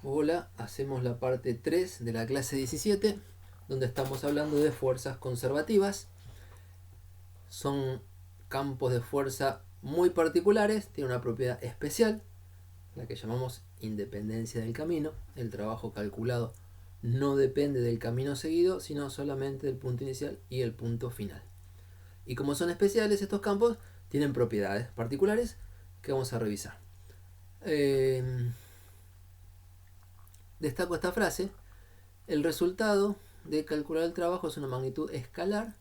Hola, hacemos la parte 3 de la clase 17, donde estamos hablando de fuerzas conservativas. Son campos de fuerza muy particulares, tienen una propiedad especial, la que llamamos independencia del camino. El trabajo calculado no depende del camino seguido, sino solamente del punto inicial y el punto final. Y como son especiales estos campos, tienen propiedades particulares que vamos a revisar. Destaco esta frase: el resultado de calcular el trabajo es una magnitud escalar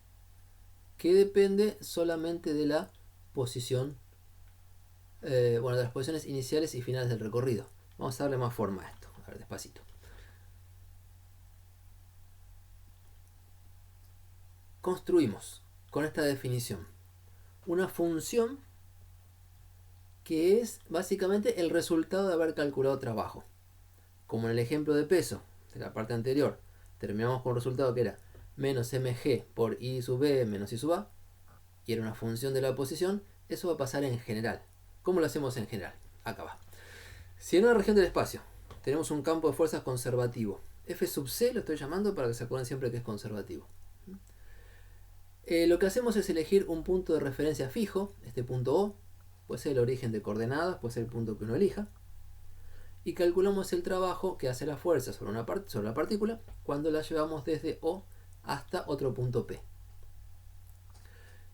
que depende solamente de la posición, de las posiciones iniciales y finales del recorrido. Vamos a darle más forma a esto. A ver, despacito. Construimos con esta definición una función que es básicamente el resultado de haber calculado trabajo. Como en el ejemplo de peso de la parte anterior, terminamos con un resultado que era menos mg por i sub b menos i sub a, y era una función de la posición. Eso va a pasar en general. ¿Cómo lo hacemos en general? Acá va. Si en una región del espacio tenemos un campo de fuerzas conservativo, F sub c lo estoy llamando para que se acuerden siempre que es conservativo. Lo que hacemos es elegir un punto de referencia fijo, este punto O, puede ser el origen de coordenadas, puede ser el punto que uno elija, y calculamos el trabajo que hace la fuerza sobre la partícula cuando la llevamos desde O hasta otro punto P.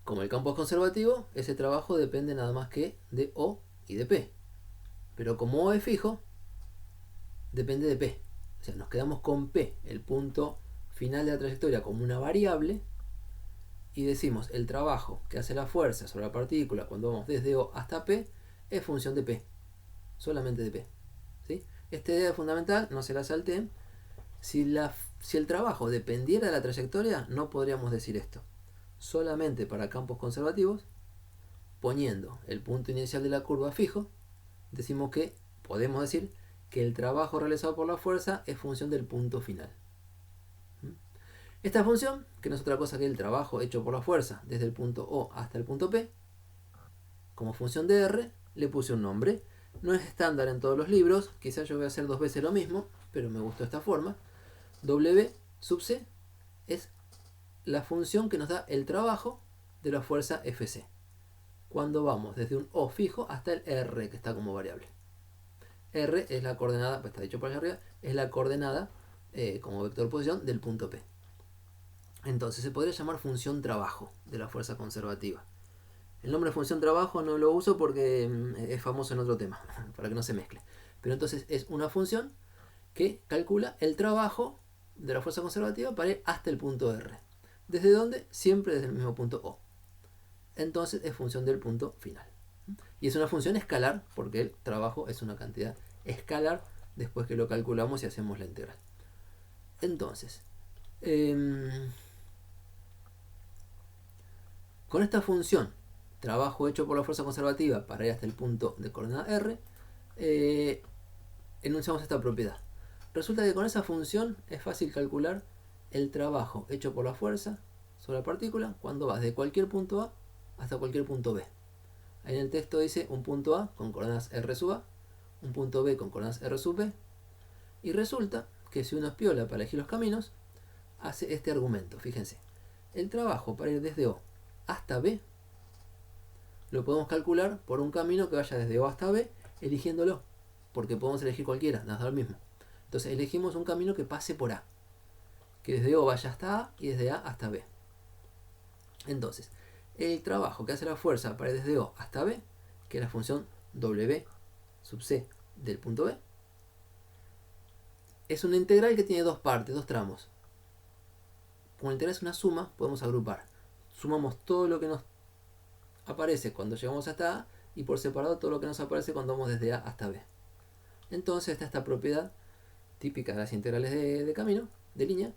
Como el campo es conservativo, ese trabajo depende nada más que de O y de P. Pero como O es fijo, depende de P. O sea, nos quedamos con P, el punto final de la trayectoria, como una variable, y decimos el trabajo que hace la fuerza sobre la partícula cuando vamos desde O hasta P es función de P, solamente de P. ¿Sí? Esta idea es fundamental, no se la salteen. Si el trabajo dependiera de la trayectoria, no podríamos decir esto. Solamente para campos conservativos, poniendo el punto inicial de la curva fijo, decimos que podemos decir que el trabajo realizado por la fuerza es función del punto final. Esta función, que no es otra cosa que el trabajo hecho por la fuerza desde el punto O hasta el punto P, como función de R, le puse un nombre. No es estándar en todos los libros, quizás yo voy a hacer dos veces lo mismo, pero me gustó esta forma. W sub C es la función que nos da el trabajo de la fuerza Fc, cuando vamos desde un O fijo hasta el R, que está como variable. R es la coordenada, pues está dicho por allá arriba, es la coordenada como vector posición del punto P. Entonces se podría llamar función trabajo de la fuerza conservativa. El nombre función trabajo no lo uso porque es famoso en otro tema, para que no se mezcle. Pero entonces es una función que calcula el trabajo de la fuerza conservativa para ir hasta el punto R. ¿Desde dónde? Siempre desde el mismo punto O. Entonces es función del punto final. Y es una función escalar porque el trabajo es una cantidad escalar después que lo calculamos y hacemos la integral. Entonces, con esta función, trabajo hecho por la fuerza conservativa para ir hasta el punto de coordenada R, enunciamos esta propiedad. Resulta que con esa función es fácil calcular el trabajo hecho por la fuerza sobre la partícula cuando vas de cualquier punto A hasta cualquier punto B. Ahí en el texto dice un punto A con coordenadas R sub A, un punto B con coordenadas R sub B, y resulta que si uno es piola para elegir los caminos, hace este argumento. Fíjense, el trabajo para ir desde O hasta B lo podemos calcular por un camino que vaya desde O hasta B, eligiéndolo, porque podemos elegir cualquiera, nos da lo mismo. Entonces elegimos un camino que pase por A, que desde O vaya hasta A y desde A hasta B. Entonces, el trabajo que hace la fuerza para ir desde O hasta B, que es la función W sub C del punto B, es una integral que tiene dos partes, dos tramos. Como la integral es una suma, podemos agrupar. Sumamos todo lo que nos aparece cuando llegamos hasta A y por separado todo lo que nos aparece cuando vamos desde A hasta B. Entonces está esta propiedad típica de las integrales de camino, de línea,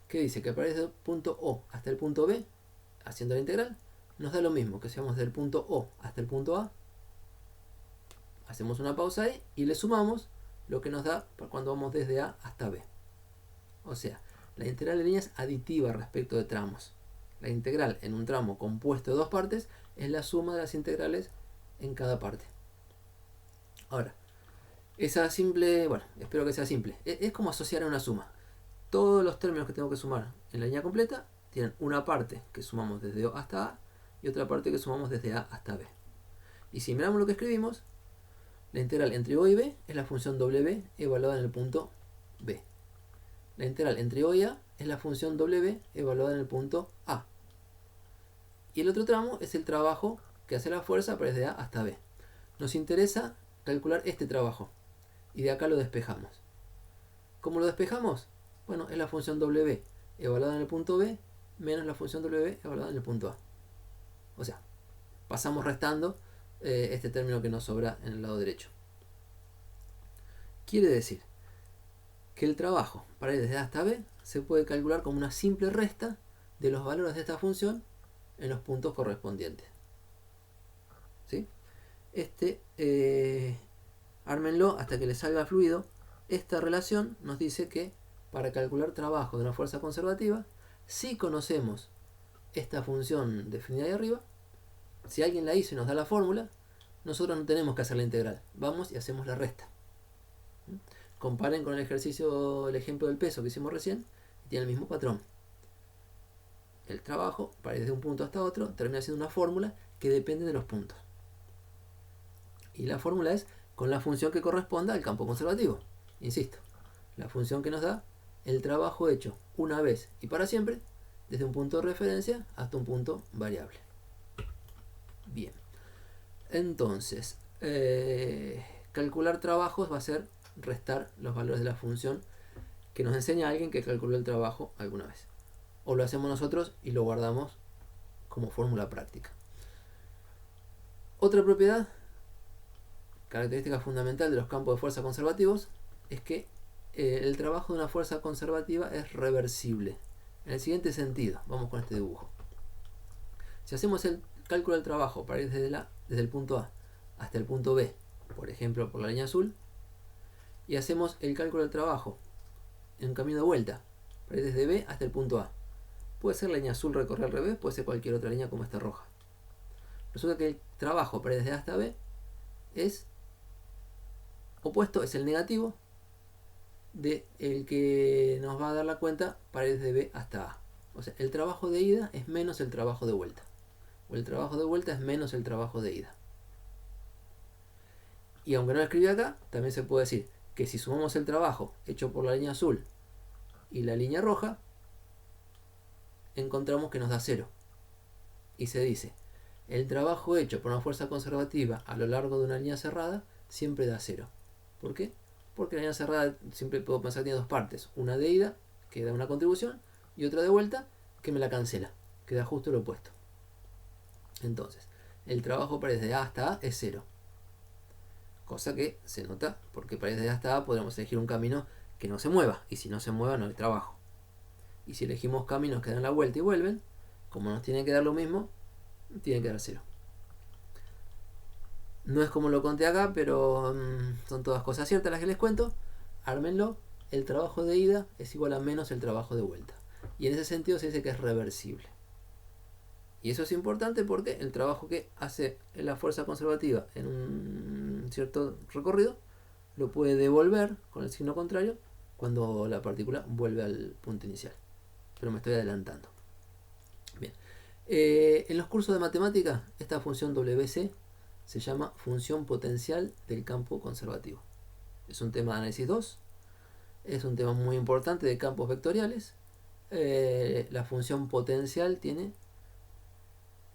que dice que para desde el punto O hasta el punto B, haciendo la integral, nos da lo mismo que si vamos del punto O hasta el punto A, hacemos una pausa ahí y le sumamos lo que nos da cuando vamos desde A hasta B. O sea, la integral de línea es aditiva respecto de tramos. La integral en un tramo compuesto de dos partes es la suma de las integrales en cada parte. Ahora, Esa simple, bueno, espero que sea simple. Es como asociar a una suma. Todos los términos que tengo que sumar en la línea completa tienen una parte que sumamos desde O hasta A y otra parte que sumamos desde A hasta B. Y si miramos lo que escribimos, la integral entre O y B es la función W evaluada en el punto B. La integral entre O y A es la función W evaluada en el punto A. Y el otro tramo es el trabajo que hace la fuerza para desde A hasta B. Nos interesa calcular este trabajo. Y de acá lo despejamos. ¿Cómo lo despejamos? Bueno, es la función W evaluada en el punto B menos la función W evaluada en el punto A. O sea, pasamos restando este término que nos sobra en el lado derecho. Quiere decir que el trabajo para ir desde A hasta B se puede calcular como una simple resta de los valores de esta función en los puntos correspondientes. ¿Sí? Ármenlo hasta que les salga fluido. Esta relación nos dice que para calcular trabajo de una fuerza conservativa, si conocemos esta función definida ahí arriba, si alguien la hizo y nos da la fórmula, nosotros no tenemos que hacer la integral. Vamos y hacemos la resta. Comparen con el ejercicio, el ejemplo del peso que hicimos recién, y tiene el mismo patrón. El trabajo, para ir desde un punto hasta otro, termina siendo una fórmula que depende de los puntos. Y la fórmula es con la función que corresponda al campo conservativo. Insisto, la función que nos da el trabajo hecho una vez y para siempre, desde un punto de referencia hasta un punto variable. Bien. Entonces, calcular trabajos va a ser restar los valores de la función que nos enseña alguien que calculó el trabajo alguna vez. O lo hacemos nosotros y lo guardamos como fórmula práctica. Otra propiedad, característica fundamental de los campos de fuerza conservativos, es que el trabajo de una fuerza conservativa es reversible. En el siguiente sentido, vamos con este dibujo. Si hacemos el cálculo del trabajo para ir desde el punto A hasta el punto B, por ejemplo por la línea azul, y hacemos el cálculo del trabajo en un camino de vuelta, para ir desde B hasta el punto A. Puede ser la línea azul recorrer al revés, puede ser cualquier otra línea como esta roja. Resulta que el trabajo para ir desde A hasta B es opuesto, es el negativo de el que nos va a dar la cuenta para ir desde B hasta A. O sea, el trabajo de ida es menos el trabajo de vuelta. O el trabajo de vuelta es menos el trabajo de ida. Y aunque no lo escribí acá, también se puede decir que si sumamos el trabajo hecho por la línea azul y la línea roja, encontramos que nos da 0. Y se dice, el trabajo hecho por una fuerza conservativa a lo largo de una línea cerrada siempre da 0. ¿Por qué? Porque la línea cerrada siempre puedo pensar que tiene dos partes. Una de ida, que da una contribución, y otra de vuelta, que me la cancela, que da justo lo opuesto. Entonces, el trabajo para ir desde A hasta A es 0. Cosa que se nota, porque para ir desde A hasta A podemos elegir un camino que no se mueva, y si no se mueva no hay trabajo. Y si elegimos caminos que dan la vuelta y vuelven, como nos tiene que dar lo mismo, tiene que dar 0. No es como lo conté acá, pero son todas cosas ciertas las que les cuento. Ármenlo, el trabajo de ida es igual a menos el trabajo de vuelta. Y en ese sentido se dice que es reversible. Y eso es importante porque el trabajo que hace la fuerza conservativa en un cierto recorrido lo puede devolver con el signo contrario cuando la partícula vuelve al punto inicial. Pero me estoy adelantando. Bien. En los cursos de matemática, esta función WC se llama función potencial del campo conservativo. Es un tema de análisis 2. Es un tema muy importante de campos vectoriales. La función potencial tiene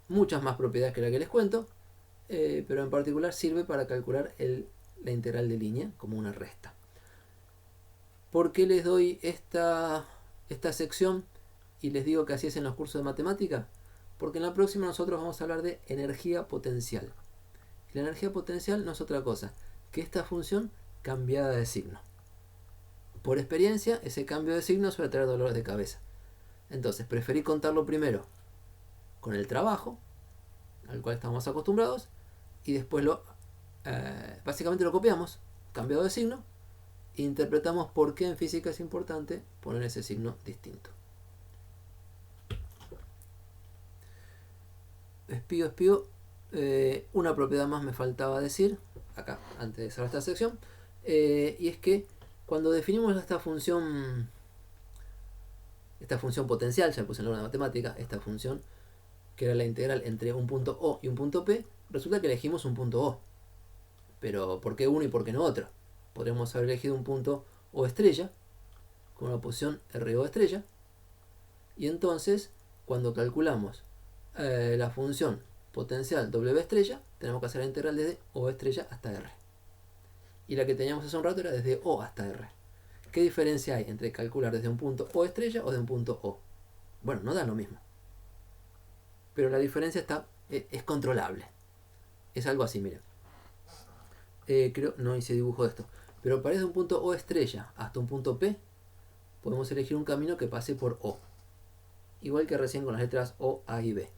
muchas más propiedades que la que les cuento, pero en particular sirve para calcular la integral de línea como una resta. ¿Por qué les doy esta sección y les digo que así es en los cursos de matemática? Porque en la próxima nosotros vamos a hablar de energía potencial. La energía potencial no es otra cosa que esta función cambiada de signo. Por experiencia, ese cambio de signo suele traer dolores de cabeza. Entonces, preferí contarlo primero con el trabajo, al cual estamos acostumbrados, y después básicamente lo copiamos, cambiado de signo, e interpretamos por qué en física es importante poner ese signo distinto. Espío. Una propiedad más me faltaba decir, acá, antes de cerrar esta sección, Y es que cuando definimos esta función potencial, ya puse en la matemática, esta función que era la integral entre un punto O y un punto P, resulta que elegimos un punto O. Pero ¿por qué uno y por qué no otro? Podríamos haber elegido un punto O estrella con una posición RO estrella, y entonces cuando calculamos la función potencial W estrella, tenemos que hacer la integral desde O estrella hasta R. Y la que teníamos hace un rato era desde O hasta R. ¿Qué diferencia hay entre calcular desde un punto O estrella o de un punto O? Bueno, no da lo mismo. Pero la diferencia es controlable. Es algo así, miren. Creo, no hice dibujo de esto. Pero para desde un punto O estrella hasta un punto P, podemos elegir un camino que pase por O. Igual que recién con las letras O, A y B.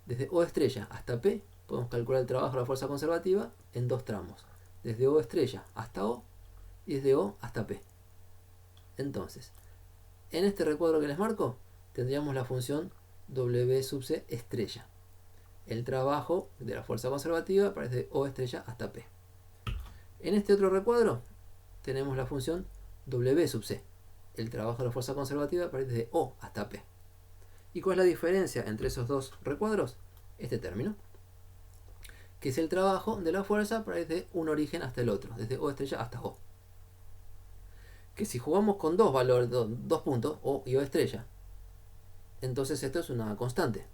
Desde O estrella hasta P, podemos calcular el trabajo de la fuerza conservativa en dos tramos. Desde O estrella hasta O y desde O hasta P. Entonces, en este recuadro que les marco, tendríamos la función W sub C estrella. El trabajo de la fuerza conservativa para desde O estrella hasta P. En este otro recuadro, tenemos la función W sub C. El trabajo de la fuerza conservativa para desde O hasta P. ¿Y cuál es la diferencia entre esos dos recuadros? Este término, que es el trabajo de la fuerza para desde un origen hasta el otro, desde O estrella hasta O. Que si jugamos con dos valores, dos puntos, O y O estrella, entonces esto es una constante.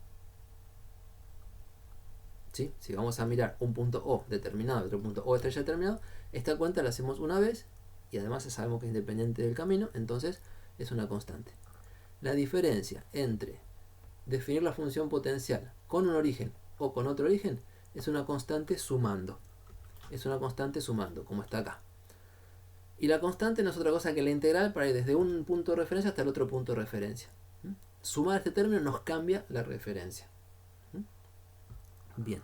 ¿Sí? Si vamos a mirar un punto O determinado y otro punto O estrella determinado, esta cuenta la hacemos una vez y además sabemos que es independiente del camino, entonces es una constante. La diferencia entre definir la función potencial con un origen o con otro origen es una constante sumando. Es una constante sumando, como está acá. Y la constante no es otra cosa que la integral para ir desde un punto de referencia hasta el otro punto de referencia. Sumar este término nos cambia la referencia. Bien.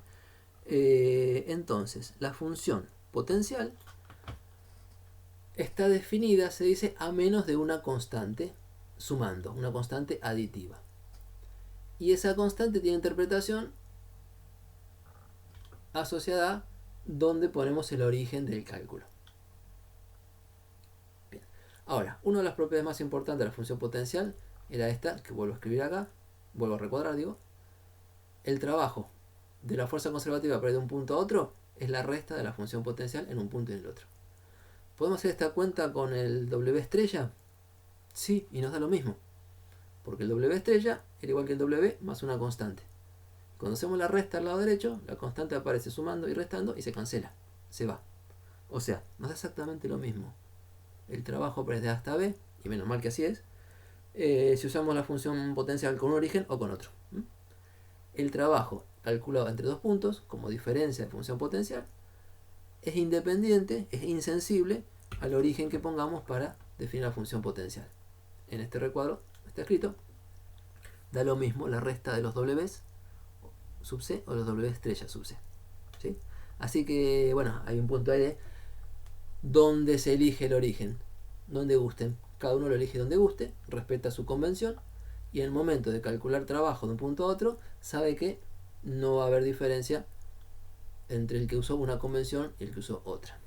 Entonces, la función potencial está definida, se dice, a menos de una constante sumando, una constante aditiva. Y esa constante tiene interpretación asociada a donde ponemos el origen del cálculo. Bien. Ahora, una de las propiedades más importantes de la función potencial era esta, que vuelvo a escribir acá, vuelvo a recuadrar, digo. El trabajo de la fuerza conservativa para ir de un punto a otro es la resta de la función potencial en un punto y en el otro. ¿Podemos hacer esta cuenta con el W estrella? Sí, y nos da lo mismo. Porque el W estrella era igual que el W más una constante. Cuando hacemos la resta al lado derecho, la constante aparece sumando y restando y se cancela. Se va. O sea, nos da exactamente lo mismo. El trabajo desde A hasta B, y menos mal que así es, si usamos la función potencial con un origen o con otro. El trabajo calculado entre dos puntos, como diferencia de función potencial, es independiente, es insensible al origen que pongamos para definir la función potencial. En este recuadro está escrito, da lo mismo la resta de los W sub C o los W estrella sub C. ¿Sí? Así que, bueno, hay un punto ahí de dónde se elige el origen, donde gusten. Cada uno lo elige donde guste, respeta su convención, y en el momento de calcular trabajo de un punto a otro, sabe que no va a haber diferencia entre el que usó una convención y el que usó otra.